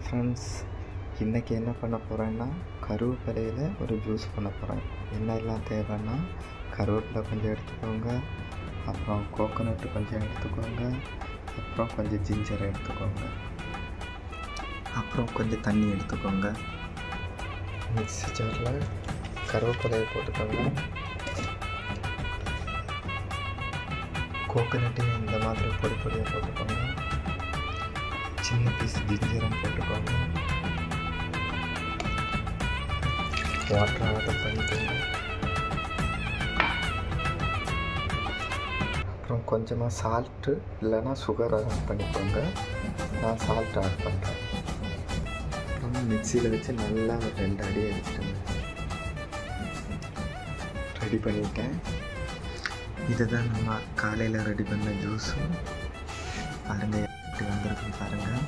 Friends, இன்றைக்கி என்ன பண்ண போகிறேன்னா கருவேப்பிலையில் ஒரு ஜூஸ் பண்ண போகிறேன். என்னெல்லாம் தேவைன்னா கருவேப்பிலை கொஞ்சம் எடுத்துக்கோங்க, அப்புறம் கோகோனட்டு கொஞ்சம் எடுத்துக்கோங்க, அப்புறம் கொஞ்சம் ஜிஞ்சர் எடுத்துக்கோங்க, அப்புறம் கொஞ்சம் தண்ணி எடுத்துக்கோங்க. மிக்ஸி ஜாரில் கருவேப்பிலையை போட்டுக்கோங்க. கோகோனட்டையும் இந்த மாதிரி பொடி பொடியாக போட்டுக்கோங்க. சின்ன பீஸ் ஜிஞ்சரும் போட்டுக்கோங்க. வாட்டர் ஆட் பண்ணிக்கோங்க. அப்புறம் கொஞ்சமாக சால்ட்டு இல்லைன்னா சுகர் ஆட் பண்ணிக்கோங்க. நான் சால்ட் ஆட் பண்ணுறேன். அப்புறம் மிக்சியில் வச்சு நல்லா ஒரு 2 அடி அடிச்சிடுங்க. ரெடி பண்ணிட்டேன். இதுதான் நம்ம காலையில் ரெடி பண்ண ஜூஸு. பாருங்கள் எப்படி வந்திருக்குன்னு பாருங்கள்.